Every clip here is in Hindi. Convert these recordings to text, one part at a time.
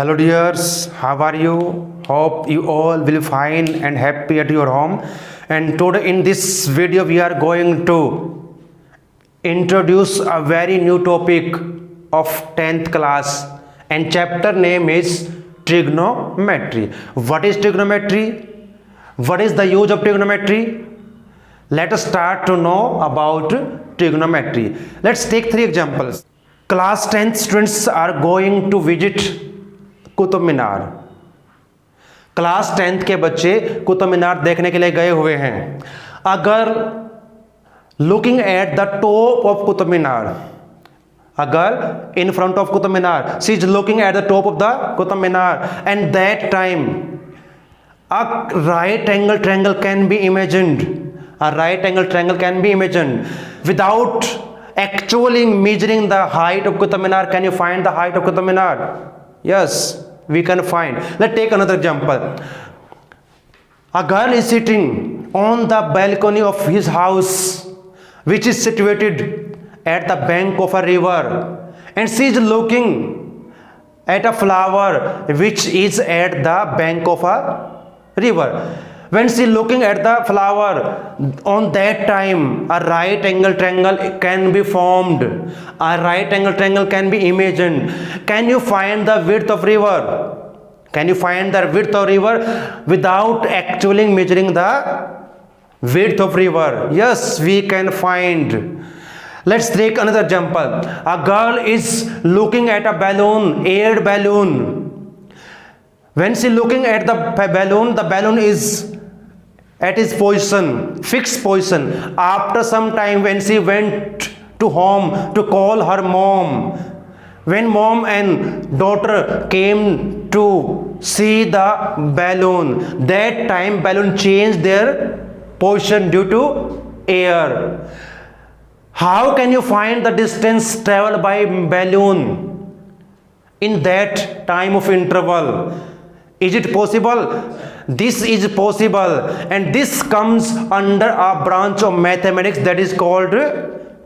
Hello dears, how are you? Hope you all will fine and happy at your home. And today in this video we are going to introduce a very new topic of 10th class, and chapter name is trigonometry. What is trigonometry? What is the use of trigonometry? Let us start to know about trigonometry. Let's take three examples. Class 10th students are going to visit Qutub Minar. Class 10th के बच्चे कुतुब मीनार देखने के लिए गए हुए हैं। अगर looking at the top of Qutub Minar, अगर in front of Qutub Minar, she is looking at the top of the Qutub Minar, and that time a right angle triangle can be imagined. A right angle triangle can be imagined without actually measuring the height of Qutub Minar. Can you find the height of Qutub Minar? Yes, we can find. Let's take another example. A girl is sitting on the balcony of his house, which is situated at the bank of a river, and she is looking at a flower which is at the bank of a river. When she looking at the flower, on that time a right angle triangle can be formed. A right angle triangle can be imagined. Can you find the width of river? Can you find the width of river without actually measuring the width of river? Yes, we can find. Let's take another example. A girl is looking at a balloon, air balloon. When she looking at the balloon is at its position, fixed position. After some time, when she went to home to call her mom, when mom and daughter came to see the balloon, that time balloon changed their position due to air. How can you find the distance traveled by balloon in that time of interval? Is it possible? This is possible, and this comes under a branch of mathematics that is called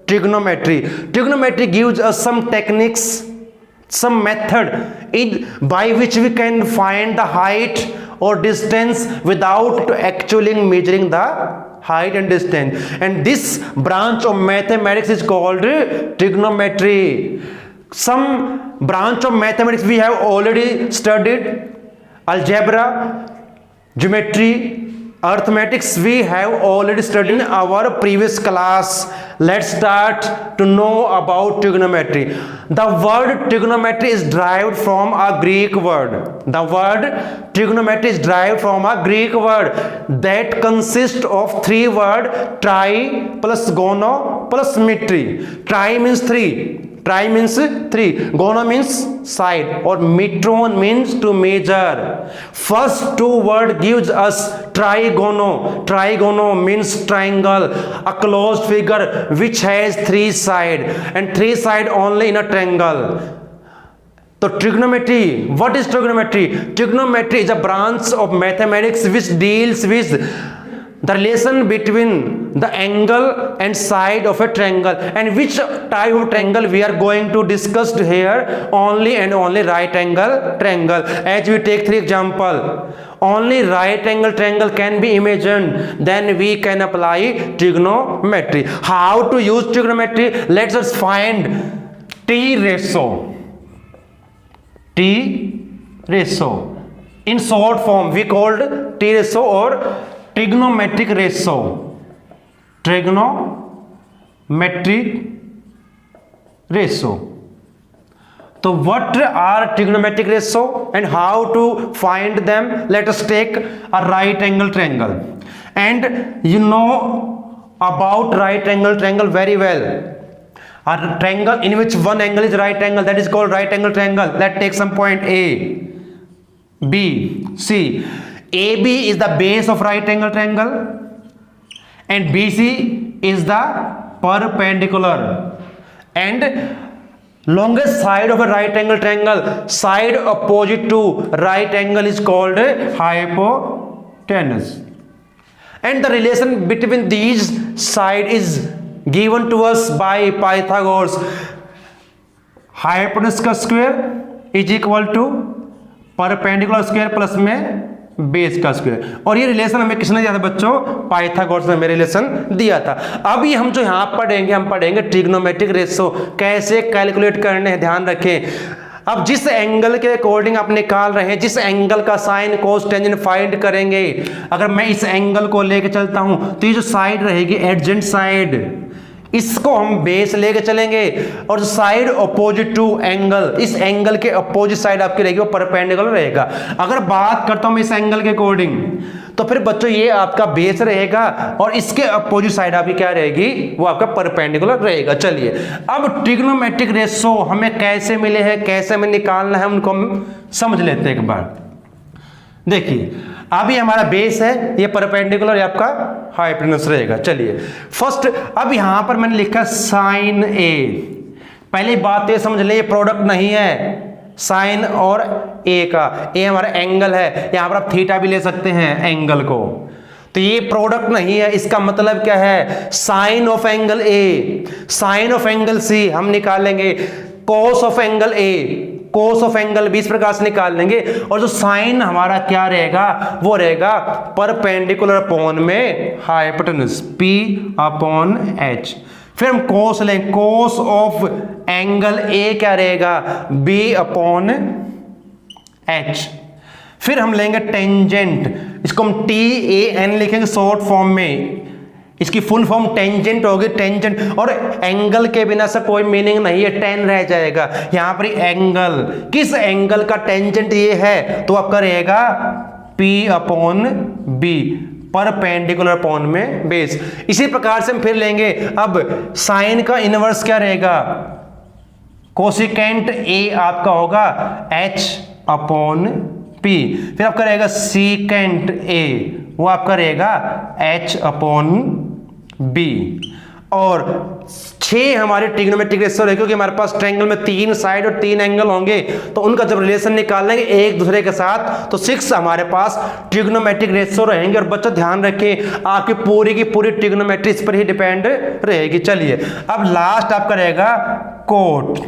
trigonometry. Trigonometry gives us some techniques, some method by which we can find the height or distance without actually measuring the height and distance, and this branch of mathematics is called trigonometry. Some branch of mathematics we have already studied: algebra, geometry, arithmetics. We have already studied in our previous class. Let's start to know about trigonometry. The word trigonometry is derived from a Greek word. The word trigonometry is derived from a Greek word that consists of three words: tri plus gono plus metri. Tri means three. Tri means three, gono means side, or metron means to measure. First two word gives us trigono. Trigono means triangle, a closed figure which has three side, and three side only in a triangle. So trigonometry, what is trigonometry? Trigonometry is a branch of mathematics which deals with the relation between the angle and side of a triangle. And which type of triangle we are going to discuss here? Only and only right angle triangle. As we take three example, only right angle triangle can be imagined, then we can apply trigonometry. How to use trigonometry? Let us find T ratio. T ratio. In short form we called T ratio or trigonometric ratio. Trigonometric ratio. So what are trigonometric ratio and how to find them? Let us take a right angle triangle, and you know about right angle triangle very well. A triangle in which one angle is right angle, that is called right angle triangle. Let's take some point A, B, C. AB is the base of right angle triangle, and BC is the perpendicular, and longest side of a right angle triangle, side opposite to right angle, is called hypotenuse, and the relation between these side is given to us by Pythagoras. Hypotenuse square is equal to perpendicular square plus में बेस का स्क्वायर। और ये रिलेशन हमें किसने दिया था बच्चों? पाइथागोरस ने हमें रिलेशन दिया था। अभी हम जो यहाँ पढ़ेंगे, हम पढ़ेंगे ट्रिग्नोमेट्रिक रेशो कैसे कैलकुलेट करने हैं, ध्यान रखें। अब जिस एंगल के अकॉर्डिंग आप निकाल रहे हैं, जिस एंगल का साइन कोस टेंजेंट फाइंड करेंगे, अगर मैं इस एंगल को लेके चलता हूं तो ये जो साइड रहेगी एडजेंट साइड, इसको हम बेस लेके चलेंगे, और साइड अपोजिट टू एंगल, इस एंगल के अपोजिट साइड आपकी रहेगी वो परपेंडिकुलर रहेगा। अगर बात करता हूं मैं इस एंगल के अकॉर्डिंग, तो फिर बच्चों ये आपका बेस रहेगा और इसके अपोजिट साइड आपकी क्या रहेगी? वो आपका परपेंडिकुलर रहेगा। चलिए अब ट्रिग्नोमेट्रिक रेशो हमें कैसे मिले हैं, कैसे हमें निकालना है, उनको हम समझ लेते हैं एक बार। देखिए अभी हमारा बेस है, ये परपेंडिकुलर आपका हाइपोटेन्यूज रहेगा। चलिए फर्स्ट अब यहां पर मैंने लिखा साइन ए। पहली बात ये समझ ले, ये प्रोडक्ट नहीं है साइन और ए का, ए हमारा एंगल है, यहां पर आप थीटा भी ले सकते हैं एंगल को, तो ये प्रोडक्ट नहीं है। इसका मतलब क्या है? Sine of angle A, sine of angle C हम निकालेंगे, cos of angle A, cos of angle भी इस प्रकार से निकाल लेंगे, और जो साइन हमारा क्या रहेगा? वो रहेगा परपेंडिकुलर अपॉन में हाइपोटेन्यूज P अपॉन H। फिर हम कोस लें, कोस ऑफ एंगल ए क्या रहेगा? B upon H। फिर हम लेंगे टेंजेंट, इसको हम TAN लिखेंगे शॉर्ट फॉर्म में, इसकी फुल फॉर्म टेंजेंट होगी, टेंजेंट। और एंगल के बिना से कोई मीनिंग नहीं है, टेन रह जाएगा यहां पर। एंगल, किस एंगल का टेंजेंट ये है? तो आपका रहेगा P upon B, perpendicular upon में बेस। इसी प्रकार से हम फिर लेंगे, अब साइन का इनवर्स क्या रहेगा? कोसिकेंट A आपका होगा H अपॉन P। फिर आपका रहेगा सीकेंट A, वो आपका रहेगा H अपॉन B। और 6 हमारे ट्रिग्नोमेट्रिक रेशो रहेंगे, क्योंकि हमारे पास ट्रायंगल में 3 साइड और 3 एंगल होंगे, तो उनका जब रिलेशन निकालेंगे एक दूसरे के साथ, तो 6 हमारे पास ट्रिग्नोमेट्रिक रेशो रहेंगे। और बच्चों ध्यान रखें, आपकी पूरी की पूरी ट्रिग्नोमेट्री इस पर ही डिपेंड रहेगी। चलिए अब लास्ट आपका रहेगा cot,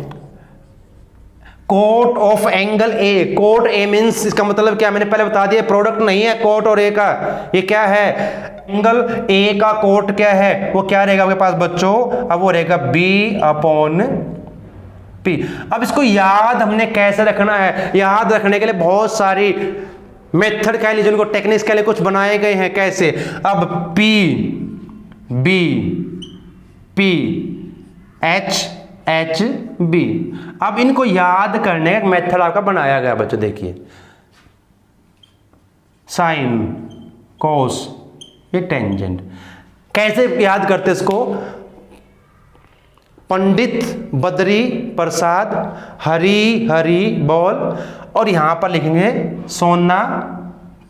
cot of angle A. Cot A means, इसका मतलब क्या? मैंने पहले बता दिया, प्रोडक्ट नहीं है कोट और ए का, ये क्या है? एंगल ए का कोट क्या है? वो क्या रहेगा आपके पास बच्चों? अब वो रहेगा B अपॉन P। अब इसको याद हमने कैसे रखना है? याद रखने के लिए बहुत सारी मेथड कह लीजिए, उनको टेक्निक्स के लिए कुछ बनाए गए हैं। कैसे? अब P B P H H B, अब इनको याद करने का मेथड आपका बनाया गया बच्चों। देखिए साइन, कोस, ये टेंजेंट। कैसे याद करते इसको? पंडित बद्री प्रसाद हरी हरी बोल, और यहां पर लिखेंगे सोना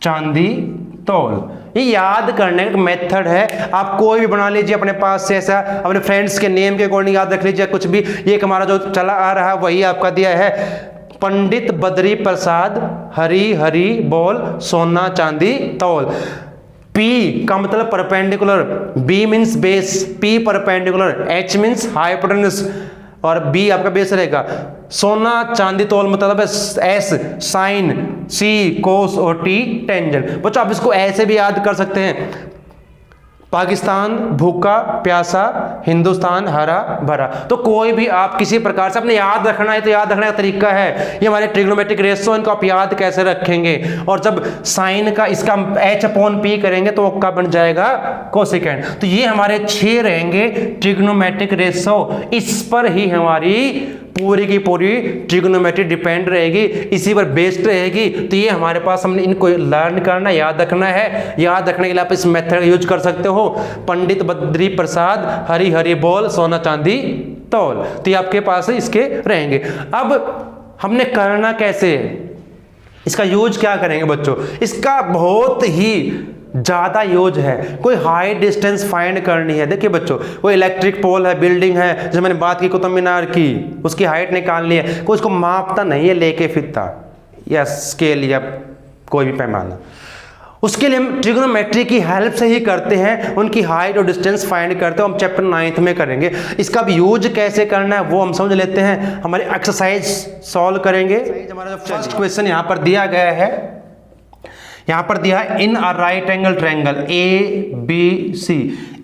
चांदी तौल। ये याद करने का मेथड है, आप कोई भी बना लीजिए अपने पास से, ऐसा अपने फ्रेंड्स के नेम के अकॉर्डिंग याद रख लीजिए कुछ भी। ये हमारा जो चला आ रहा है वही आपका दिया है, पंडित बद्री प्रसाद हरी हरी बोल सोना चांदी तौल। P का मतलब perpendicular, B means base, P perpendicular, H means hypotenuse, और B आपका बेस रहेगा। सोना चांदी तौल मतलब S साइन, C कोस और T टेंजेंट। बच्चों आप इसको ऐसे भी याद कर सकते हैं, पाकिस्तान भूखा प्यासा, हिंदुस्तान हरा भरा। तो कोई भी आप किसी प्रकार से अपने याद रखना है तो याद रखने का तरीका है, ये हमारे ट्रिग्नोमेट्रिक रेशो, इनको आप याद कैसे रखेंगे। और जब साइन का इसका H अपॉन P करेंगे तो क्या बन जाएगा? कोसिकेंट। तो ये हमारे 6 रहेंगे ट्रिग्नोमेट्रिक रेशो, इस पर ही हमारी पूरी की पूरी ट्रिग्नोमेट्री डिपेंड रहेगी, इसी पर बेस्ड रहेगी। तो ये हमारे पास, हमने इनको लर्न करना, याद रखना है। याद रखने के लिए आप इस मेथड का यूज कर सकते हो, पंडित बद्री प्रसाद हरी हरी बोल सोना चांदी तौल। तो ये आपके पास इसके रहेंगे। अब हमने करना कैसे, इसका यूज क्या करेंगे बच्चों? इसका बहुत ही ज्यादा यूज है। कोई हाई डिस्टेंस फाइंड करनी है, देखिए बच्चों, कोई इलेक्ट्रिक पोल है, बिल्डिंग है, जैसे मैंने बात की कुतुब मीनार की, उसकी हाइट निकालनी है, कोई उसको मापता नहीं है लेके फिरता या स्केल या कोई भी पैमाना, उसके लिए हम ट्रिग्नोमेट्री की हेल्प से ही करते हैं, उनकी हाइट और डिस्टेंस फाइंड करते हैं। हम चैप्टर 9 में करेंगे। इसका भी यूज कैसे करना है वो हम समझ लेते हैं, हमारे एक्सरसाइज सॉल्व करेंगे। हमारा जो फर्स्ट क्वेश्चन यहाँ पर दिया गया है, यहाँ पर दिया है in a right angle triangle A B C.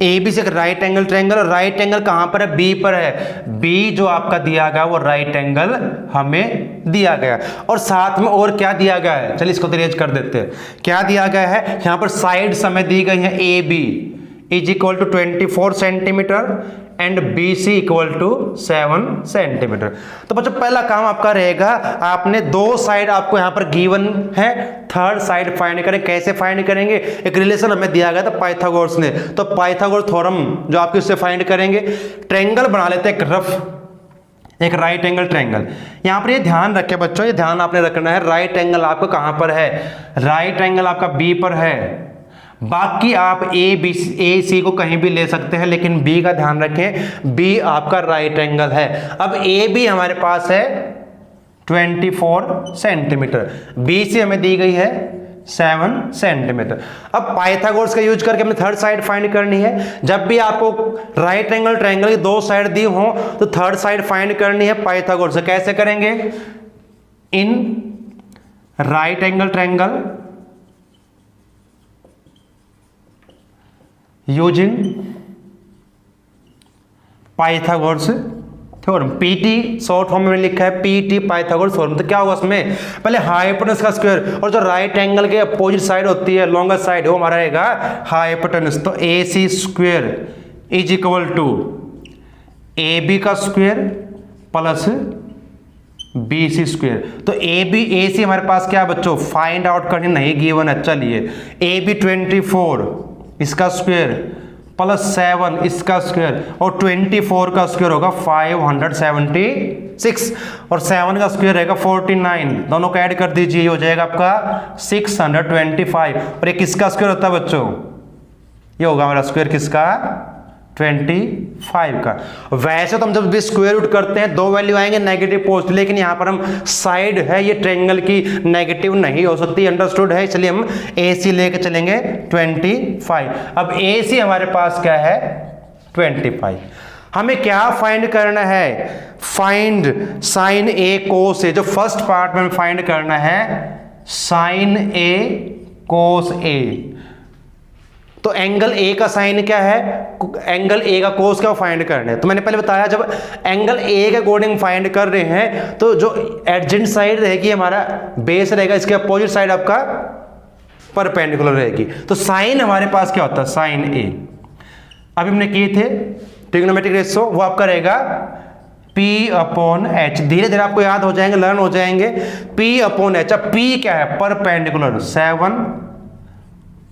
A B C एक राइट एंगल ट्रायंगल, और राइट एंगल कहाँ पर है? बी पर है। बी जो आपका दिया गया वो राइट एंगल हमें दिया गया, और साथ में और क्या दिया गया है, चलिए इसको तेज कर देते हैं। क्या दिया गया है? यहाँ पर साइड्स हमें दी गई है, A B is equal to 24 centimetre and B C equal to 7 centimetre. तो बच्चों पहला काम आपका रहेगा, आपने दो साइड आपको यहाँ पर गिवन है, थर्ड साइड फाइंड करें। कैसे फाइंड करेंगे? एक रिलेशन हमें दिया गया था पाइथागोरस ने, तो पाइथागोरस थ्योरम जो आपके उससे फाइंड करेंगे। ट्रायंगल बना लेते हैं, एक रफ एक राइट एंगल ट्रायंगल। यहाँ पर ये ध्यान रखें बच्चों, ये ध्यान आपने रखना है, राइट एंगल आपको कहाँ पर है? राइट एंगल आपका बी पर है। बाकी आप ए सी को कहीं भी ले सकते हैं, लेकिन बी का ध्यान रखें, बी आपका राइट एंगल है। अब ए बी हमारे पास है 24 सेंटीमीटर, बी सी हमें दी गई है 7 सेंटीमीटर। अब पाइथागोरस का यूज करके हमने थर्ड साइड फाइंड करनी है। जब भी आपको राइट एंगल ट्रायंगल की दो साइड दी हो तो थर्ड साइड फाइंड करनी है पाइथागोरस से। कैसे करेंगे? इन right angle triangle using Pythagoras theorem, PT short form में लिखा है, पीटी पाइथागोरस थ्योरम। तो क्या होगा उसमें? पहले हाइपोटेनस का स्क्वायर, और जो राइट एंगल के अपोजिट साइड होती है, लॉन्गर साइड, वो हमारा रहेगा हाइपोटेनस। तो A C square is equal to A B का square plus B C square. तो ए सी हमारे पास क्या है बच्चों? फाइंड आउट करनी नहीं गिवन है। चलिए ए बी 24 इसका स्क्वायर प्लस 7 इसका स्क्वायर, और 24 का स्क्वायर होगा 576, और 7 का स्क्वायर रहेगा 49। दोनों को ऐड कर दीजिए, हो जाएगा आपका 625। और ये किसका स्क्वायर होता है बच्चों? ये होगा हमारा स्क्वायर किसका? 25 का। वैसे तो हम जब भी स्क्वायर रूट करते हैं दो वैल्यू आएंगे नेगेटिव पॉजिटिव, लेकिन यहाँ पर हम साइड है ये ट्रायंगल की नेगेटिव नहीं हो सकती, अंडरस्टूड है, इसलिए हम ए सी लेके चलेंगे 25। अब ए सी हमारे पास क्या है? 25। हमें क्या फाइंड करना है? फाइंड साइन ए कोस ए। जो फर्स्ट पार्ट में फाइंड करना है साइन ए कोस ए। तो एंगल ए का साइन क्या है? एंगल ए का कोस क्या फाइंड करना है। तो मैंने पहले बताया जब एंगल ए के अकॉर्डिंग फाइंड कर रहे हैं तो जो एडजेंट साइड रहेगी हमारा बेस रहेगा, इसके अपोजिट साइड आपका परपेंडिकुलर रहेगी। तो साइन हमारे पास क्या होता है? साइन ए। अभी हमने किए थे ट्रिग्नोमेट्रिक रेशियो, वो आपका रहेगा P अपॉन एच। धीरे धीरे आपको याद हो जाएंगे, लर्न हो जाएंगे। P upon H. अब P क्या है? परपेंडिकुलर 7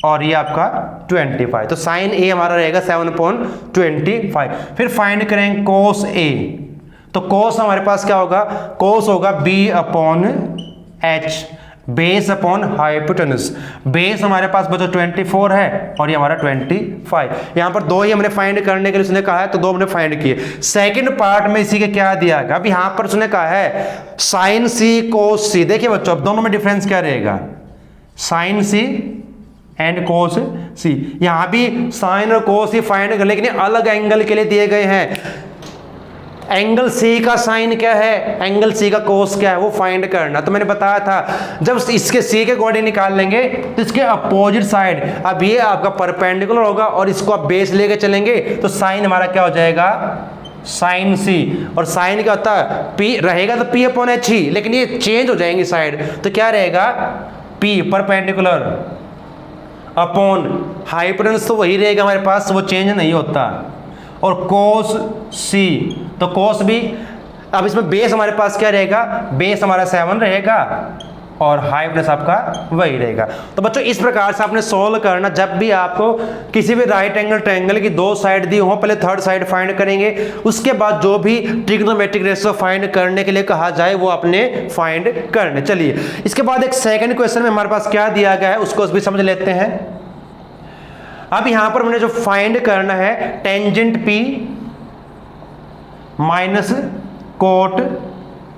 और ये आपका 25। तो साइन ए हमारा रहेगा 7/25। फिर फाइंड करेंगे कोस ए। तो कोस हमारे पास क्या होगा? कोस होगा B upon H, base upon hypotenuse. Base हमारे पास बचा 24 है और ये हमारा 25। यहाँ पर दो ही हमने फाइंड करने के लिए उसने कहा है, तो दो हमने फाइंड किए। सेकंड पार्ट में इसी के क्या दिया गया? अब यहाँ पर उसने कहा है साइन सी कोस सी। देखिए बच्चों अब दोनों में डिफरेंस क्या रहेगा? साइन सी एंड कोस सी। यहां भी साइन और कोस ही फाइंड कर, लेकिन अलग एंगल के लिए दिए गए हैं। एंगल सी का साइन क्या है, एंगल सी का कोस क्या है, वो फाइंड करना। तो मैंने बताया था जब इसके सी के अकॉर्डिंग निकाल लेंगे तो इसके अपोजिट साइड, अब ये आपका परपेंडिकुलर होगा और इसको आप बेस लेके चलेंगे तो साइन हमारा क्या हो जाएगा? साइन सी। और साइन क्या होता है? पी रहेगा तो पी अपॉन एच ही, लेकिन ये चेंज हो जाएंगी साइड, तो क्या रहेगा? पी परपेंडिकुलर अपॉन हाइपोटेनस, तो वही रहेगा हमारे पास, वो चेंज नहीं होता। और कोस सी, तो कोस भी, अब इसमें बेस हमारे पास क्या रहेगा? बेस हमारा 7 रहेगा और हाइपोटेनस आपका वही रहेगा। तो बच्चों इस प्रकार से आपने सोल्व करना। जब भी आपको किसी भी राइट एंगल ट्रायंगल की दो साइड दी हो, पहले थर्ड साइड फाइंड करेंगे, उसके बाद जो भी ट्रिग्नोमेट्रिक रेशियो फाइंड करने के लिए कहा जाए वो आपने फाइंड करने। चलिए इसके बाद एक सेकंड क्वेश्चन में हमारे पास क्या दिया गया है उसको भी समझ लेते हैं। अब यहां पर हमने जो फाइंड करना है tangent P minus cot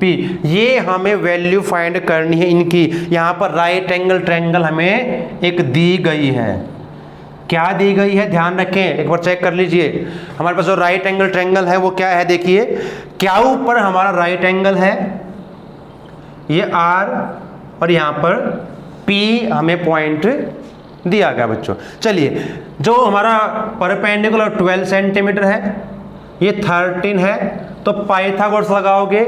P. ये हमें वैल्यू फाइंड करनी है इनकी। यहाँ पर राइट एंगल ट्रायंगल हमें एक दी गई है। क्या दी गई है, ध्यान रखें, एक बार चेक कर लीजिए। हमारे पास जो राइट एंगल ट्रायंगल है वो क्या है, देखिए क्या ऊपर हमारा राइट एंगल है, ये आर, और यहाँ पर पी हमें पॉइंट दिया गया बच्चों। चलिए, जो हमारा परपेंडिकुलर 12 सेंटीमीटर है, ये 13 है, तो पाइथागोरस लगाओगे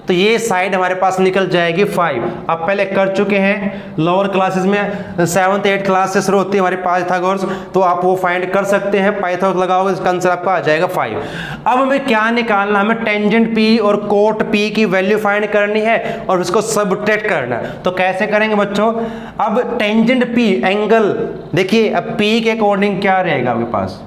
तो ये साइड हमारे पास निकल जाएगी 5। आप पहले कर चुके हैं लोअर क्लासेस में, 7th 8th क्लास से शुरू होती है हमारी पाइथागोरस, तो आप वो फाइंड कर सकते हैं। पाइथागोरस लगाओगे इसका आंसर आपका आ जाएगा 5। अब हमें क्या निकालना, हमें टेंजेंट पी और कोट पी की वैल्यू फाइंड करनी है और उसको सबट्रैक्ट करना है। तो कैसे करेंगे बच्चों, अब टेंजेंट पी एंगल देखिए, अब पी के अकॉर्डिंग क्या रहेगा आपके पास,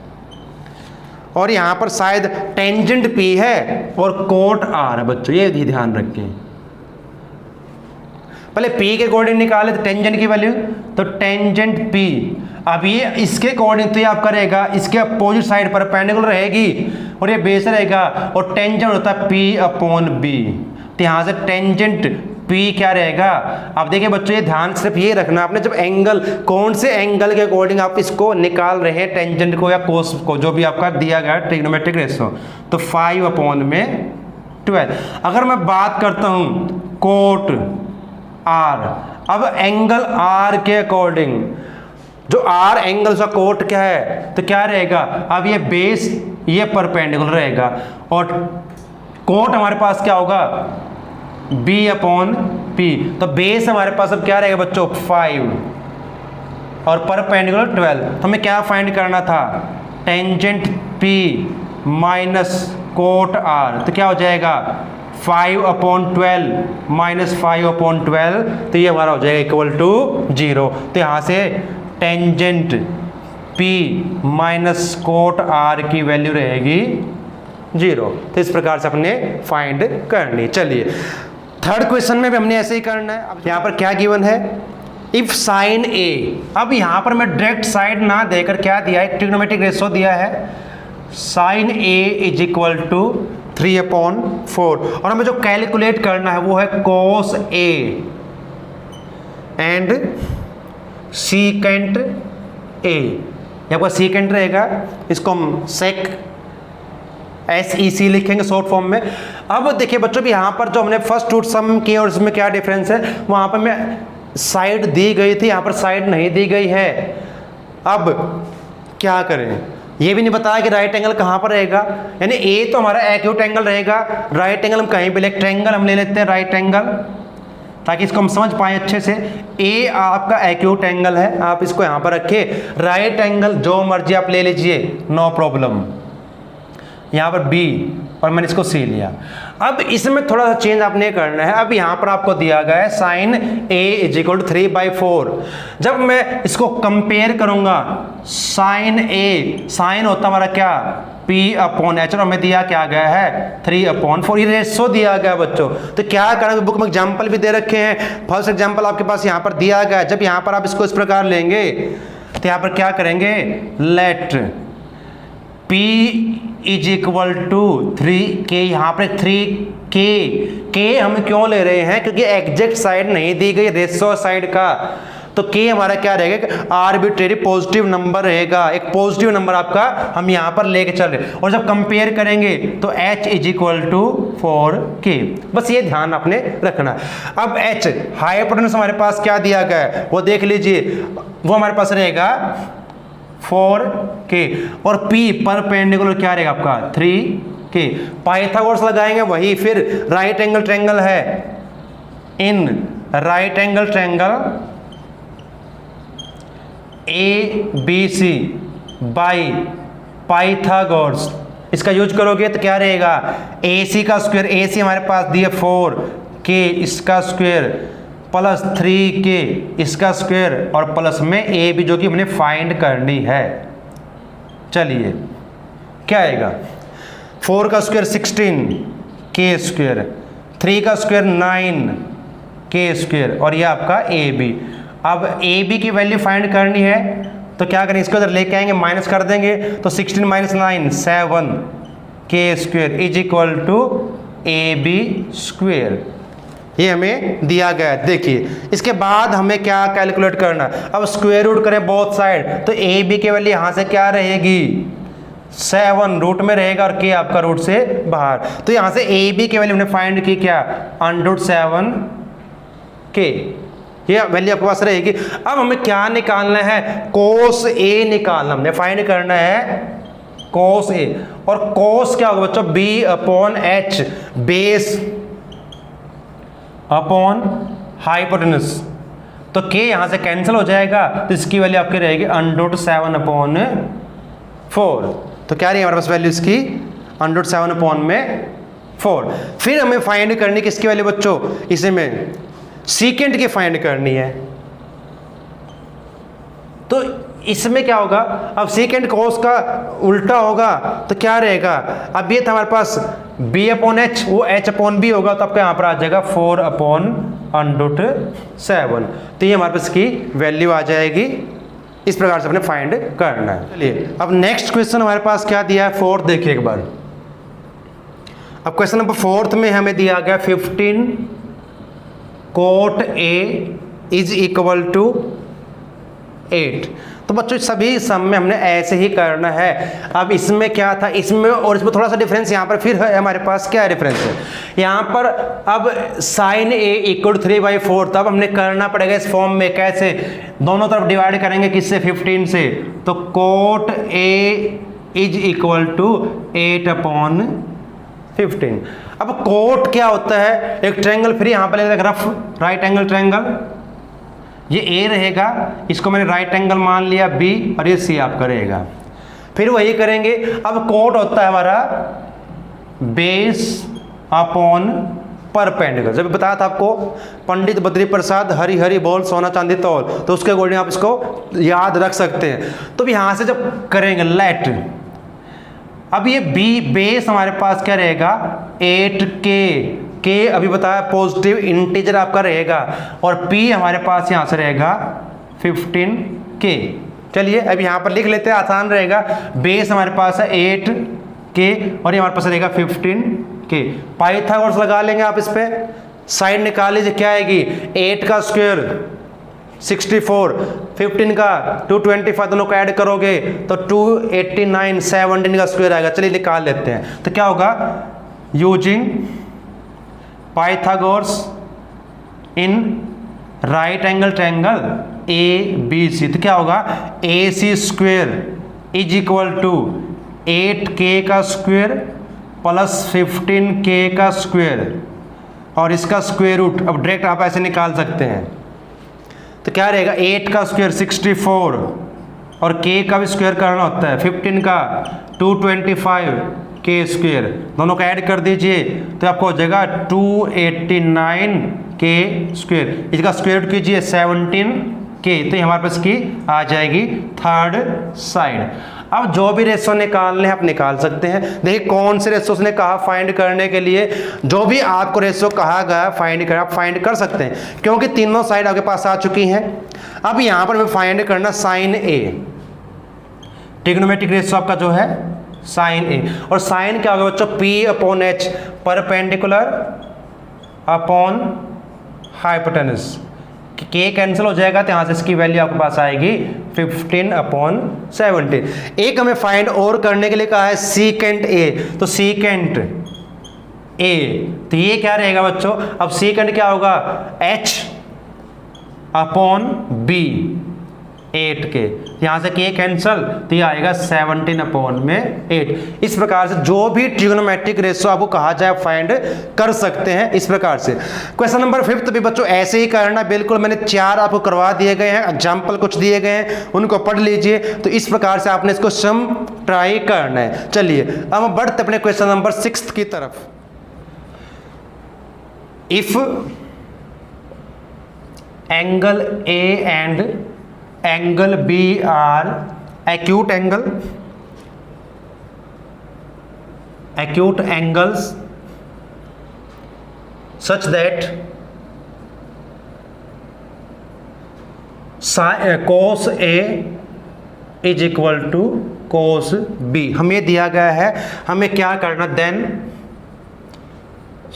और यहां पर शायद टेंजेंट पी है और कोट आर है बच्चों, ये भी ध्यान रखें। पहले पी के अकॉर्डिंग निकाले तो टेंजेंट की वैल्यू, तो टेंजेंट पी, अब ये इसके अकॉर्डिंग तो ये आप करेगा, इसके अपोजिट साइड पर परपेंडिकुलर रहेगी और ये बेस रहेगा, और टेंजेंट होता है पी अपॉन बी, तो यहां से टेंजेंट पी क्या रहेगा। अब देखिए बच्चों, ये ध्यान सिर्फ ये रखना आपने, जब एंगल, कौन से एंगल के अकॉर्डिंग आप इसको निकाल रहे हैं, टेंजेंट को या कोस को, जो भी आपका दिया गया ट्रिग्नोमेट्रिक रेशो, तो 5/12। अगर मैं बात करता हूं कोट आर, अब एंगल आर के अकॉर्डिंग, जो आर एंगल का कोट क्या है, तो क्या रहेगा, अब ये बेस ये परपेंडिकुलर रहेगा, और कोट हमारे पास क्या होगा, बी अपॉन पी, तो बेस हमारे पास अब क्या रहेगा बच्चों 5 और परपेंडिकुलर 12। तो हमें क्या फाइंड करना था, tangent P minus cot R, तो क्या हो जाएगा 5/12 माइनस 5/12, तो ये हमारा हो जाएगा इक्वल टू 0। तो यहाँ से tangent P minus cot R की वैल्यू रहेगी 0। तो इस प्रकार से अपने फाइंड करनी। चलिए, थर्ड क्वेश्चन में भी हमने ऐसे ही करना है। अब यहाँ पर क्या गिवन है, इफ साइन ए, अब यहाँ पर मैं डायरेक्ट साइड ना देकर क्या दिया है, ट्रिग्नोमेट्रिक रेशो दिया है, sine A is equal to 3/4, और हमें जो कैलकुलेट करना है वो है कोस ए एंड सीकेंट ए। यहाँ पर सीकेंट रहेगा, इसको हम सेक SEC लिखेंगे शॉर्ट फॉर्म में। अब देखिए बच्चों, भी यहाँ पर जो हमने फर्स्ट रूट सम किया और इसमें क्या डिफरेंस है, वहाँ पर मैं साइड दी गई थी, यहाँ पर साइड नहीं दी गई है। अब क्या करें, ये भी नहीं बताया कि राइट एंगल कहाँ पर रहेगा, यानी ए तो हमारा एक्यूट एंगल रहेगा, राइट एंगल हम कहीं भी लेते, ट्रायंगल हम ले लेते हैं राइट एंगल, ताकि इसको हम समझ पाए अच्छे से। ए आपका एक्यूट एंगल है, आप इसको यहाँ पर रखिए, राइट एंगल जो मर्जी आप ले लीजिए, नो प्रॉब्लम। यहाँ पर बी और मैंने इसको सी लिया। अब इसमें थोड़ा सा चेंज आपने करना है। अब यहाँ पर आपको दिया गया है sine A is equal to 3/4। जब मैं इसको कंपेयर करूंगा, साइन ए, साइन होता हमारा क्या, P/H, और हमें दिया क्या गया है 3/4, ये रेशो दिया गया बच्चों। तो क्या करेंगे, बुक में एग्जाम्पल भी दे रखे हैं, फर्स्ट एग्जाम्पल आपके पास यहाँ पर दिया गया है। जब यहाँ पर आप इसको इस प्रकार लेंगे तो यहाँ पर क्या करेंगे, let P is equal to 3K, यहाँ पर 3K हम क्यों ले रहे हैं, क्योंकि एग्जैक्ट साइड नहीं दी गई रेशो साइड का, तो K हमारा क्या रहेगा, आर्बिट्रेरी पॉजिटिव नंबर रहेगा, एक पॉजिटिव नंबर आपका हम यहाँ पर लेके चल रहे। और जब कंपेयर करेंगे तो H is equal to 4K, बस ये ध्यान आपने रखना। अब H हाइपोटेन्यूस हमारे पास क्या दिया गया है वो देख लीजिए, वो हमारे पास रहेगा 4K, और P परपेंडिकुलर क्या रहेगा आपका 3K। पाइथागोरस लगाएंगे वही, फिर राइट एंगल ट्रायंगल है, इन right angle triangle ABC by Pythagoras, इसका यूज करोगे तो क्या रहेगा, AC का स्क्वायर, AC हमारे पास दिया 4K इसका स्क्वायर प्लस 3K इसका स्क्वायर, और प्लस में A भी जो कि हमने फाइंड करनी है। चलिए क्या आएगा, 4 का स्क्वायर 16K स्क्वायर, 3 का स्क्वायर 9K स्क्वायर, और ये आपका AB। अब AB की वैल्यू फाइंड करनी है तो क्या करेंगे, इसको इधर लेके आएंगे, माइनस कर देंगे, तो 16 - 9 7K square is equal to AB², ये हमें दिया गया है। देखिए इसके बाद हमें क्या कैलकुलेट करना है, अब स्क्वायर रूट करें बोथ साइड, तो AB की वैल्यू यहाँ से क्या रहेगी 7 रूट में रहेगा और K आपका रूट से बाहर, तो यहाँ से AB की वैल्यू हमने फाइंड की क्या √7K, ये वैल्यू आपके पास रहेगी। अब हमें क्या निकालना है, कोस A निकालना, हमने फाइंड करना है कोस A, और कोस क्या होगा बच्चों B/H, बेस अपॉन हाइपोटेनस, तो K यहाँ से कैंसिल हो जाएगा, तो इसकी वैल्यू आपकी रहेगी √7/4, तो क्या रही है हमारे पास वैल्यू इसकी √7/4। फिर हमें फाइंड करनी किसकी वैल्यू बच्चों, इसमें सीकेंट की फाइंड करनी है, तो इसमें क्या होगा, अब सीकेंट कोस का उल्टा होगा तो क्या रहेगा, अब ये था हमारे पास B/H, वो H/B होगा, तो आपका यहाँ पर आ जाएगा 4/√7, तो ये हमारे पास की वैल्यू आ जाएगी। इस प्रकार से अपने फाइंड करना है। चलिए अब नेक्स्ट क्वेश्चन हमारे पास क्या दिया है, फोर्थ देखिए एक बार। अब क्वेश्चन नंबर 4 में हमें दिया गया 15 cot A is equal to 8, तो बच्चों सभी सम में हमने ऐसे ही करना है। अब इसमें क्या था, इसमें और इसमें थोड़ा सा डिफरेंस यहाँ पर फिर है, हमारे पास क्या डिफरेंस है यहाँ पर, अब sin A = 3/4, तब हमने करना पड़ेगा इस फॉर्म में, कैसे दोनों तरफ डिवाइड करेंगे किससे 15 से, तो cot A is equal to 8/15। अब कोट क्या होता है, एक ट्रायंगल, फिर यहाँ पर लेते रफ राइट एंगल ट्रायंगल, ये A रहेगा, इसको मैंने राइट एंगल मान लिया B, और ये C आपका रहेगा। फिर वही करेंगे, अब कोट होता है हमारा बेस अपॉन परपेंडिकुलर, जब बताया था आपको पंडित बद्री प्रसाद हरी हरी बोल सोना चांदी तौल, तो उसके अकॉर्डिंग आप इसको याद रख सकते हैं। तो यहाँ से जब करेंगे लेट, अब ये B बेस हमारे पास क्या रहेगा 8K, K अभी बताया पॉजिटिव इंटीजर आपका रहेगा, और P हमारे पास यहाँ से रहेगा 15K। चलिए अब यहाँ पर लिख लेते हैं, आसान रहेगा। बेस हमारे पास है 8K और ये हमारे पास रहेगा 15K। पाइथागोरस लगा लेंगे आप, इस पे साइड निकाल लीजिए, क्या आएगी 8 का स्क्वायर 64, 15 का 225, दोनों को ऐड करोगे तो 289, 17 का स्क्वायर आएगा। चलिए निकाल लेते हैं, तो क्या होगा using Pythagoras in right angle triangle ABC, तो क्या होगा AC² is equal to 8K का स्क्वायर प्लस 15K का स्क्वायर और इसका स्क्वायर रूट। अब डायरेक्ट आप ऐसे निकाल सकते हैं, तो क्या रहेगा 8 का स्क्वायर 64 और K का भी स्क्वायर करना होता है, 15 का 225K स्क्वायर, दोनों का ऐड कर दीजिए तो आपको हो जाएगा 289K स्क्वायर। इसका स्क्वायर रूट कीजिए 17K, तो ये हमारे पास की आ जाएगी थर्ड साइड। अब जो भी रेशो निकालने हैं आप निकाल सकते हैं। देखिए कौन से रेशो ने कहा फाइंड करने के लिए, जो भी आपको रेशो कहा गया फाइंड कर, आप फाइंड कर सकते हैं क्योंकि तीनों साइड आपके पास आ चुकी हैं। अब यहाँ पर हमें फाइंड करना साइन A, ट्रिग्नोमेट्रिक रेशो आपका जो है साइन A, और साइन क्या होगा बच्चों P/H, perpendicular upon hypotenuse. K cancel हो जाएगा तो यहाँ से इसकी वैल्यू आपके पास आएगी 15/17। एक हमें फाइंड और करने के लिए कहा है सीकेंट A, तो सीकेंट A, तो ये क्या रहेगा बच्चों, अब सीकेंट क्या होगा H/B 8K, यहाँ से K कैंसल तो ये आएगा 17/8। इस प्रकार से जो भी ट्रिग्नोमेट्रिक रेशो आपको कहा जाए फाइंड कर सकते हैं इस प्रकार से। क्वेश्चन नंबर 5 भी बच्चों ऐसे ही करना, बिल्कुल मैंने 4 आपको करवा दिए गए हैं, एग्जाम्पल कुछ दिए गए हैं उनको पढ़ लीजिए। तो इस प्रकार से आपने इसको सम ट्राई करना है। चलिए अब हम बढ़ते अपने क्वेश्चन नंबर 6 की तरफ। If angle A and angle B are acute angles such that cos A is equal to cos B, हमें दिया गया है, हमें क्या करना, then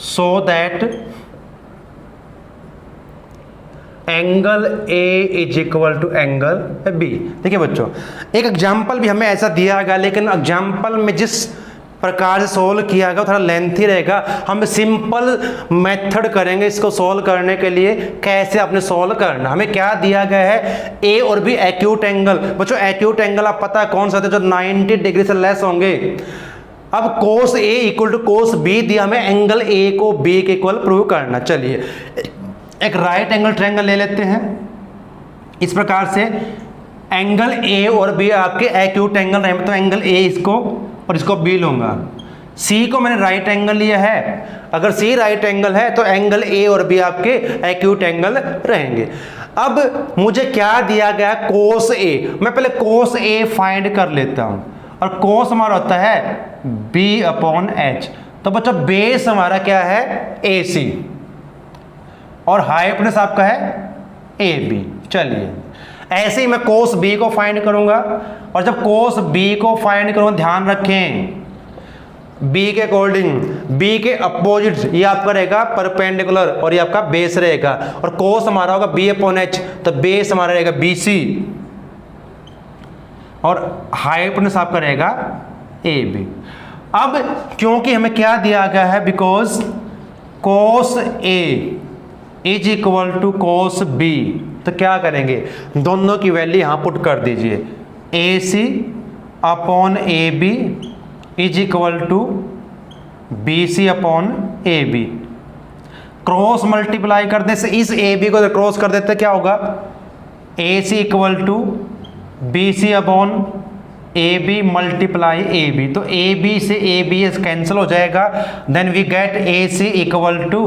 so that angle A is equal to angle B. देखिए बच्चों, एक एग्जाम्पल भी हमें ऐसा दिया गया, लेकिन एग्जाम्पल में जिस प्रकार से सोल्व किया गया थोड़ा लेंथी रहेगा। हम सिंपल मेथड करेंगे इसको सोल्व करने के लिए, कैसे आपने सोल्व करना। हमें क्या दिया गया है, ए और बी एक्यूट एंगल। बच्चों एक्यूट एंगल आप पता है कौन सा था, जो 90 डिग्री से लेस होंगे। अब कोस ए इक्वल टू कोस बी दिया, हमें एंगल ए को बी के इक्वल प्रूव करना। चलिए एक राइट एंगल ट्रायंगल ले लेते हैं। इस प्रकार से एंगल ए और बी आपके एक्यूट एंगल रहे, तो एंगल ए इसको और इसको बी लूंगा। सी को मैंने राइट एंगल लिया है, अगर सी राइट एंगल है तो एंगल ए और बी आपके एक्यूट एंगल रहेंगे। अब मुझे क्या दिया गया, कोस ए। मैं पहले कोस ए फाइंड कर लेता हूं, और कोस हमारा होता है बी अपॉन एच। तो बच्चों बेस हमारा क्या है, ए सी, और हाइपोटेनस आपका है ए बी। चलिए ऐसे ही मैं कोस बी को फाइंड करूंगा, और जब कोस बी को फाइंड करूंगा ध्यान रखें बी के अकॉर्डिंग, बी के अपोजिट ये आपका रहेगा परपेंडिकुलर, और ये आपका बेस रहेगा। और कोस हमारा होगा बी अपॉन एच, तो बेस हमारा रहेगा बी सी, और हाइपोटेनस आपका रहेगा ए बी। अब क्योंकि हमें क्या दिया गया है, because cos A is equal to cos B, तो क्या करेंगे, दोनों की वैल्यू यहां पुट कर दीजिए। A C upon A B is equal to B C upon A B. Cross multiply करने से इस ए बी को क्रॉस कर देते क्या होगा, A C equal to B C upon A B multiply A B. तो ए बी से ए बी कैंसिल हो जाएगा, then we get A C equal to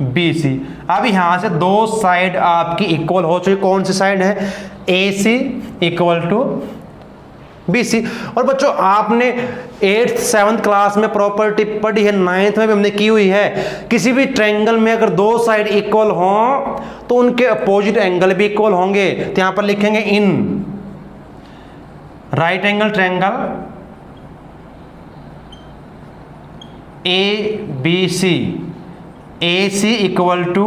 B C. अब यहां से दो साइड आपकी इक्वल हो चुकी, कौन सी साइड है, ए सी इक्वल टू बी सी। और बच्चों आपने 8th 7th क्लास में प्रॉपर्टी पढ़ी है, 9th में भी हमने की हुई है। किसी भी ट्रायंगल में अगर दो साइड इक्वल हों तो उनके अपोजिट एंगल भी इक्वल होंगे। तो यहां पर लिखेंगे in right angle triangle A B C, A C equal to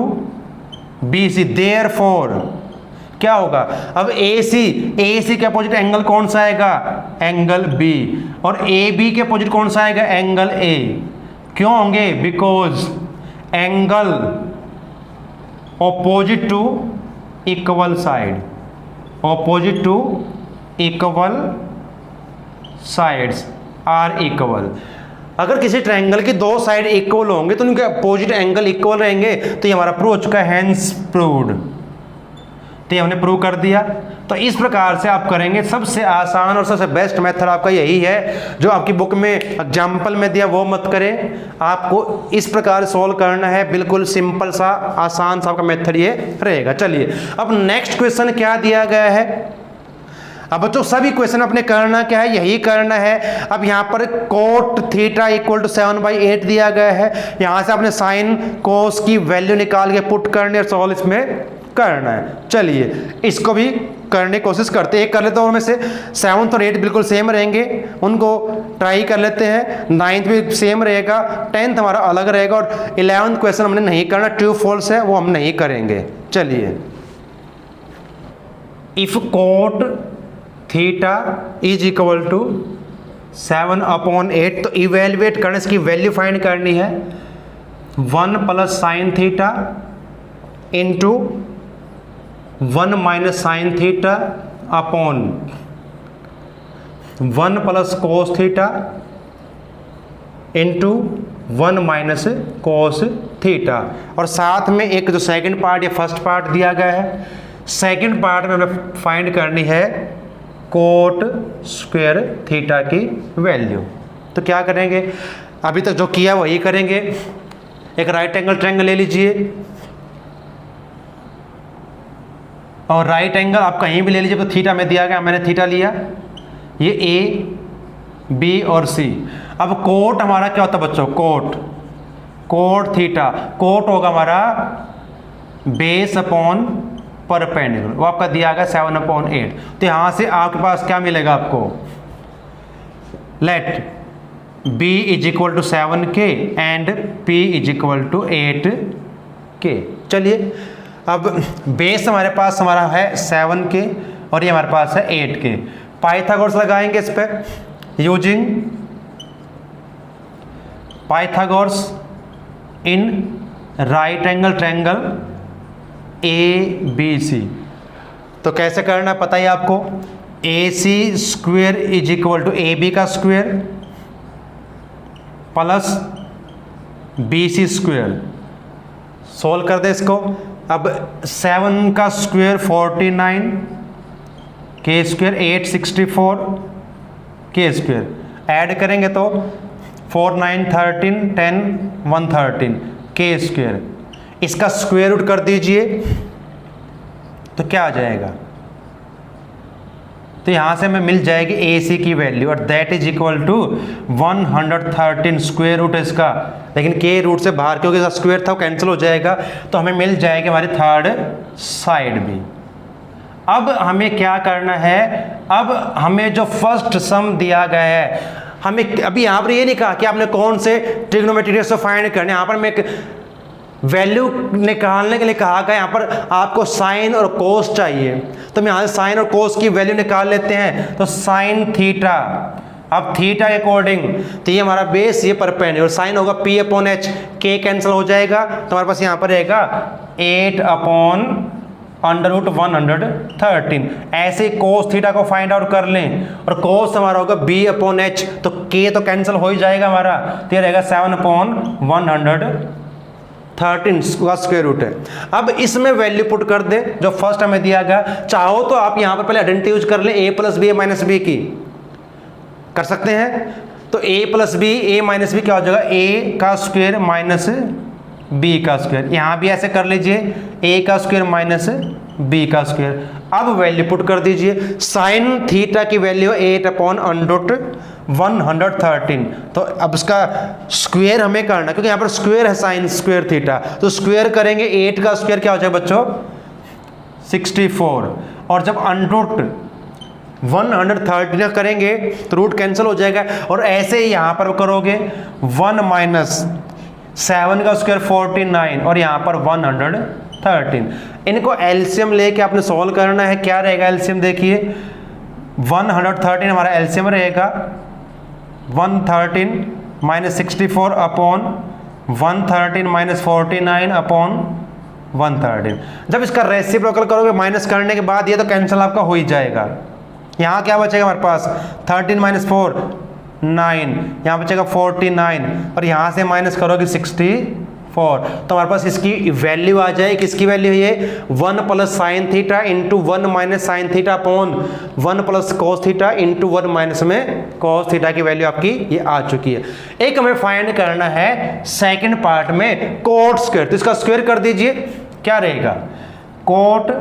B C, therefore क्या होगा, अब ए सी के अपोजिट एंगल कौन सा आएगा, एंगल बी, और ए बी के अपोजिट कौन सा आएगा, एंगल ए। क्यों होंगे, because angle opposite to equal side, opposite to equal sides are equal. अगर किसी ट्रायंगल की दो साइड इक्वल होंगे तो उनके अपोजिट एंगल इक्वल रहेंगे, तो ये हमारा प्रूव हो चुका है, हेंस प्रूव्ड। तो ये हमने प्रूव कर दिया। तो इस प्रकार से आप करेंगे। सबसे आसान और सबसे बेस्ट मेथड आपका यही है, जो आपकी बुक में एग्जाम्पल में दिया वो मत करें, आपको इस प्रकार सॉल्व करना है। बिल्कुल सिंपल सा आसान सा आपका मेथड ये रहेगा। चलिए अब नेक्स्ट क्वेश्चन क्या दिया गया है। अब बच्चों सभी क्वेश्चन अपने करना क्या है, यही करना है। अब यहाँ पर कोट थीटा इक्वल टू 7/8 दिया गया है, यहाँ से आपने साइन कोस की वैल्यू निकाल के पुट करने और सॉल्व इसमें करना है। चलिए इसको भी करने की कोशिश करते हैं। एक कर लेते हैं, उनमें से 7th और 8th बिल्कुल सेम रहेंगे, उनको ट्राई कर लेते हैं। 9th भी सेम रहेगा, 10th हमारा अलग रहेगा, और 11th क्वेश्चन हमने नहीं करना, ट्रू फॉल्स है वो हम नहीं करेंगे। चलिए if cot theta is equal to 7/8, तो इवेल्युएट करने इसकी वैल्यू फाइंड करनी है। 1 plus sine theta into 1 minus sine theta upon 1 plus cos theta into 1 minus cos theta. और साथ में एक जो सेकंड पार्ट या फर्स्ट पार्ट दिया गया है, सेकंड पार्ट में हमें फाइंड करनी है कोट स्क्वायर थीटा की वैल्यू। तो क्या करेंगे, अभी तक जो किया वही करेंगे। एक राइट एंगल ट्रायंगल ले लीजिए, और राइट एंगल आप कहीं भी ले लीजिए, तो थीटा में दिया गया, मैंने थीटा लिया, ये ए बी और सी। अब कोट हमारा क्या होता है बच्चों, कोट थीटा, कोट होगा हमारा बेस अपॉन परपेंडिकुलर, वो आपका दिया गया 7/8। तो यहां से आपके पास क्या मिलेगा आपको, let b is equal to 7k and p is equal to 8k। चलिए अब बेस हमारे पास हमारा है 7k और ये हमारे पास है 8k। पाइथागोरस लगाएंगे इस पर using Pythagoras in right angle triangle ABC। तो कैसे करना है पता ही आपको, AC square is equal to AB का square plus BC square. Solve कर दे इसको। अब 7 का square 49, K square 864, K square add करेंगे तो 4 9 13 10 113 K स्क्वेयर। इसका स्क्वेयर रूट कर दीजिए तो क्या आ जाएगा, तो यहां से हमें मिल जाएगी AC की वैल्यू और that is equal to 113 square root इसका, लेकिन K रूट से बाहर क्योंकि इसका स्क्वेयर था वो कैंसिल हो जाएगा, तो हमें मिल जाएगी हमारी थर्ड साइड भी। अब हमें क्या करना है, अब हमें जो फर्स्ट सम दिया गया है, हमें अभी यहाँ पर ये नहीं कहा कि आपने कौन से ट्रिग्नोमेट्री रेशियो फाइंड करने, यहाँ पर मैं वैल्यू निकालने के लिए कहा गया, यहाँ पर आपको साइन और कोस चाहिए, तो हम यहाँ से साइन और कोस की वैल्यू निकाल लेते हैं। तो साइन थीटा, अब थीटा के अकॉर्डिंग तो ये हमारा बेस ये परपेंडिकुलर, साइन होगा P upon H, K cancel हो जाएगा, तो हमारे पास यहाँ पर रहेगा 8 अपॉन अंडर रूट 113। ऐसे कोस थीटा को फाइंड आउट कर लें और कोस हमारा होगा B अपॉन H, तो K तो कैंसिल हो ही जाएगा हमारा, तो ये रहेगा 7 अपॉन 113 का स्क्वायर रूट है। अब इसमें वैल्यू पुट कर दे जो फर्स्ट हमें दिया गया। चाहो तो आप यहाँ पर पहले आइडेंटिटी यूज कर लें A plus B minus B की, कर सकते हैं। तो A plus B A minus B क्या हो जाएगा, A का स्क्वायर माइनस B का स्क्वायर। यहाँ भी ऐसे कर लीजिए A का स्क्वायर माइनस B का स्क्वायर। अब वैल्यू पुट कर दीजिए, साइन थीटा की वैल्यू 8 अपॉन अंडर 113, तो अब इसका स्क्वायर हमें करना क्योंकि यहाँ पर स्क्वायर है साइन स्क्वायर थीटा, तो स्क्वायर करेंगे 8 का स्क्वायर क्या हो जाएगा बच्चों 64, और जब अंडर 113 करेंगे तो रूट कैंसिल हो जाएगा, और ऐसे ही यहाँ पर करोगे 1 माइनस 7 का स्क्वायर 49 और यहाँ पर 113। इनको एलसीएम लेके आपने सॉल्व करना है। क्या रहेगा एलसीएम, देखिए 113 हमारा एलसीएम रहेगा 113 माइनस 64 अपॉन 113 माइनस 49 अपॉन 113। जब इसका रेसिप्रोकल करोगे माइनस करने के बाद ये तो कैंसिल आपका हो ही जाएगा। यहाँ क्या बचेगा हमारे पास 13 माइनस 4 9, यहाँ बचेगा 49 और यहाँ से माइनस करोगे 64, तो हमारे पास इसकी वैल्यू आ जाए। किसकी वैल्यू है ये 1 plus sine theta into 1 minus sine theta upon 1 plus cos theta into 1 minus में कोस थीटा की वैल्यू आपकी ये आ चुकी है। एक हमें फाइंड करना है सेकंड पार्ट में कोट स्क्वायर, तो इसका स्क्वायर कर दीजिए। क्या रहेगा, cot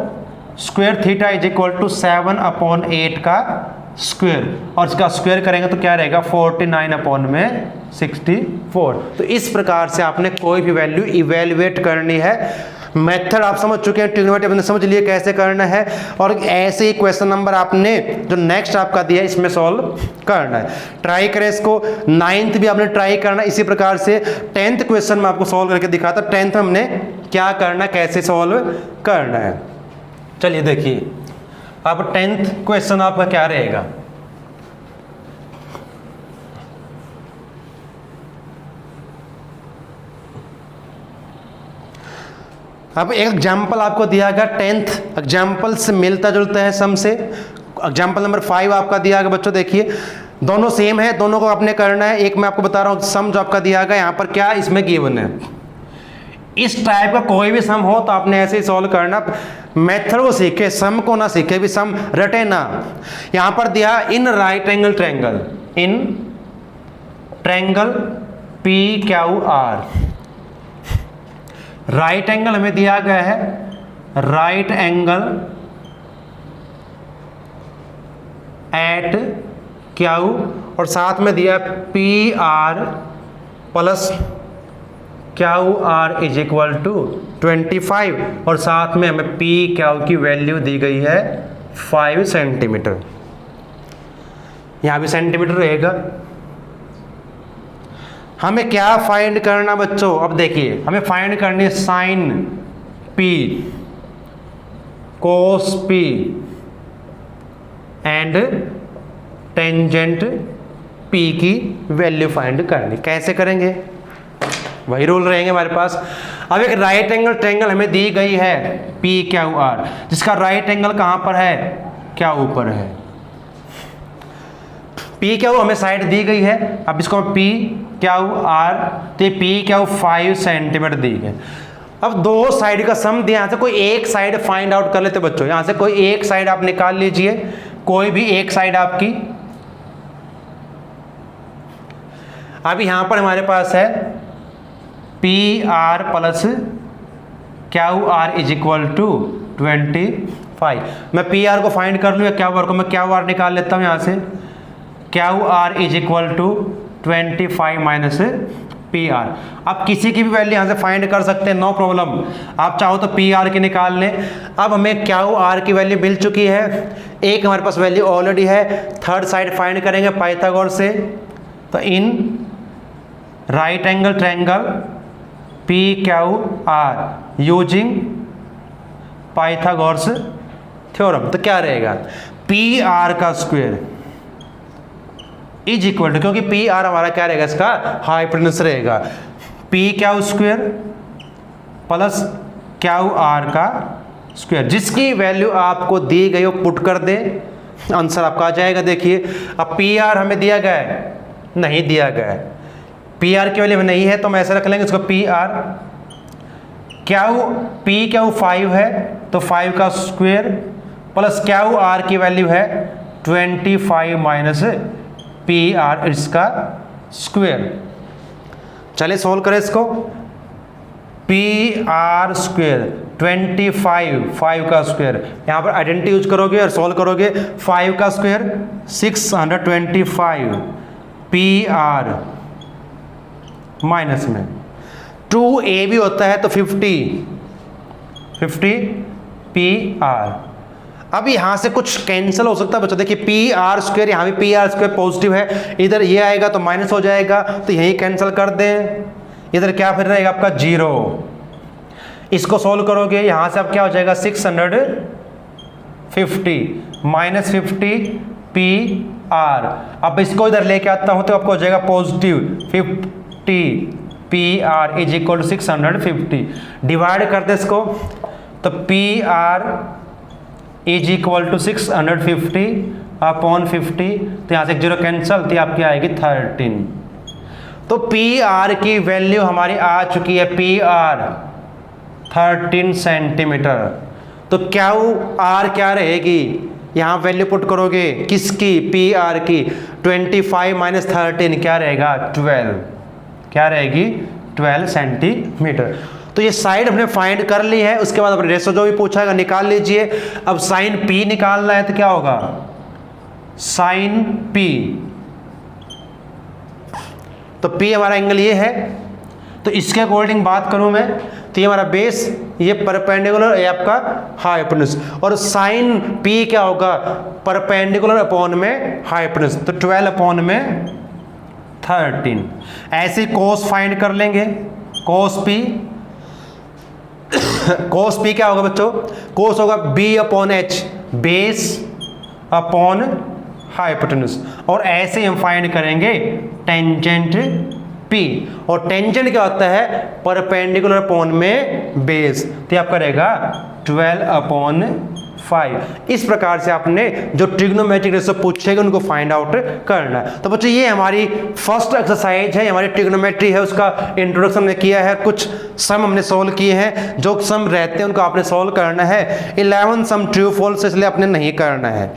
square theta is equal to 7 upon 8 का स्क्वायर, और इसका स्क्वायर करेंगे तो क्या रहेगा 49 अपॉन में 64। तो इस प्रकार से आपने कोई भी वैल्यू इवेल्युएट करनी है। मेथड आप समझ चुके हैं, ट्रिग्नोमेट्री आपने समझ लिए कैसे करना है, और ऐसे ही क्वेश्चन नंबर आपने जो नेक्स्ट आपका दिया है इसमें सॉल्व करना है। ट्राई करें इसको, 9th भी आपने ट्राई करना है इसी प्रकार से। 10th क्वेश्चन में आपको सॉल्व करके दिखाता, 10th में हमने क्या करना है, कैसे सॉल्व करना है। चलिए देखिए अब 10th क्वेश्चन आपका क्या रहेगा। अब एक एग्जाम्पल आपको दिया गया 10th एग्जाम्पल से मिलता जुलता है सम से। एग्जाम्पल नंबर 5 आपका दिया गया बच्चों, देखिए दोनों सेम है, दोनों को आपने करना है। एक मैं आपको बता रहा हूँ सम जो आपका दिया गया यहाँ पर क्या इसमें गिवन है। इस टाइप का कोई भी सम हो तो आपने ऐसे ही सॉल्व करना, मेथड को सीखे, सम को ना सीखे, भी सम रटे ना। यहां पर दिया इन right angle triangle, in triangle PQR, right angle हमें दिया गया है, राइट एंगल एट Q, और साथ में दिया PR plus QR is equal to 25, और साथ में हमें PQ की वैल्यू दी गई है 5 सेंटीमीटर। यहाँ भी सेंटीमीटर रहेगा। हमें क्या फाइंड करना बच्चों, अब देखिए हमें फाइंड करनी है sine P, cos P and tangent P की वैल्यू फाइंड करनी। कैसे करेंगे, वही रूल रहेंगे हमारे पास। अब एक राइट एंगल ट्रायंगल हमें दी गई है पी क्यू आर, जिसका राइट एंगल कहां पर है, क्या ऊपर है। पी क्यू हमें साइड दी गई है, अब इसको पी क्यू आर, तो पी क्यू 5 सेंटीमीटर दी गई। अब दो साइड का सम दिया, यहां से कोई एक साइड फाइंड आउट कर लेते बच्चों, यहां से कोई एक साइड आप निकाल लीजिए, कोई भी एक साइड आपकी। अब यहां पर हमारे पास है P R plus Q R is equal to 25। मैं पी आर को फाइंड कर लूँ या क्यू आर को, मैं क्यू आर निकाल लेता हूँ यहाँ से। Q R is equal to 25 minus P R. आप किसी की भी वैल्यू यहाँ से फाइंड कर सकते हैं, नो प्रॉब्लम। आप चाहो तो पी आर की निकाल लें। अब हमें क्यू आर की वैल्यू मिल चुकी है, एक हमारे पास वैल्यू ऑलरेडी है, थर्ड साइड फाइंड करेंगे पाइथागोरस से। तो इन right angle triangle P Q R using Pythagoras theorem, तो क्या रहेगा, पी आर का स्क्वायर इज इक्वल टू, क्योंकि पी आर हमारा क्या रहेगा, इसका हाइपोटेन्यूज रहेगा, P Q square plus Q are का स्क्वायर, जिसकी वैल्यू आपको दी गई हो पुट कर दे, आंसर आपका आ जाएगा। देखिए अब पी आर हमें दिया गया है, नहीं दिया गया है, पी आर की वैल्यू नहीं है, तो हम ऐसे रख लेंगे इसको पी आर पी क्यू 5 है तो 5 का स्क्वायर प्लस क्यू आर की वैल्यू है 25 माइनस पी आर इसका स्क्वायर। चलिए सोल्व करें इसको। पी आर स्क्वायर 5 का स्क्वायर, यहाँ पर आइडेंटिटी यूज करोगे और सोल्व करोगे। 5 का स्क्वायर 625 पी आर माइनस में 2a भी होता है तो 50 पी आर। अब यहाँ से कुछ कैंसिल हो सकता है बच्चों, देखिए पी आर स्क्वायर, यहाँ भी पी आर स्क्वायर पॉजिटिव है, इधर ये आएगा तो माइनस हो जाएगा, तो यही कैंसिल कर दें। इधर क्या फिर रहेगा आपका 0। इसको सोल्व करोगे, यहाँ से अब क्या हो जाएगा 650 माइनस 50 पी आर। अब इसको इधर लेके आता हूँ तो आपको हो जाएगा positive 50 P R is equal to 650। Divide कर दे इसको, तो P R is equal to 650 upon 50, तो यहाँ से 0 कैंसल, तो आपकी आएगी 13। तो पी आर की वैल्यू हमारी आ चुकी है, पी आर 13 सेंटीमीटर। तो क्यू आर क्या रहेगी, यहाँ वैल्यू पुट करोगे किसकी, पी आर की, 25 माइनस 13 क्या रहेगा 12, क्या रहेगी 12 सेंटीमीटर। तो ये साइड हमने फाइंड कर ली है, उसके बाद अपने रेशो जो भी पूछाएगा निकाल लीजिए। अब साइन पी निकालना है तो क्या होगा, साइन पी, तो पी हमारा एंगल ये है, तो इसके अकॉर्डिंग बात करूं मैं तो ये हमारा बेस, ये परपेंडिकुलर, ये आपका हाइपोटेन्यूज, और साइन पी क्या होगा, परपेंडिकुलर अपॉन में हाइपोटेन्यूज, तो 12 अपॉन में 13। ऐसे कोस फाइंड कर लेंगे, कोस पी, कोस पी क्या होगा बच्चों, कोस होगा B upon H, base upon hypotenuse, और ऐसे हम फाइंड करेंगे टेंजेंट पी, और टेंजेंट क्या होता है, परपेंडिकुलर अपॉन में बेस, तो आपका रहेगा 12 अपॉन 5। इस प्रकार से आपने जो ट्रिग्नोमेट्रिक रेशो पूछेगा उनको फाइंड आउट करना है। तो बच्चों ये हमारी फर्स्ट एक्सरसाइज है, हमारी ट्रिग्नोमेट्री है, उसका इंट्रोडक्शन हमने किया है, कुछ सम हमने सोल्व किए हैं, जो सम रहते हैं उनको आपने सोल्व करना है। 11 सम ट्रू फॉल्स इसलिए आपने नहीं करना है।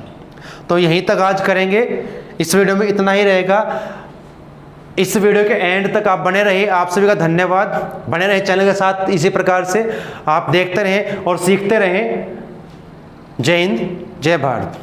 तो यहीं तक आज करेंगे, इस वीडियो में इतना ही रहेगा। इस वीडियो के एंड तक आप बने रहिए, आप सभी का धन्यवाद। बने रहे चैनल के साथ, इसी प्रकार से आप देखते रहें और सीखते रहें। जय हिंद, जय भारत।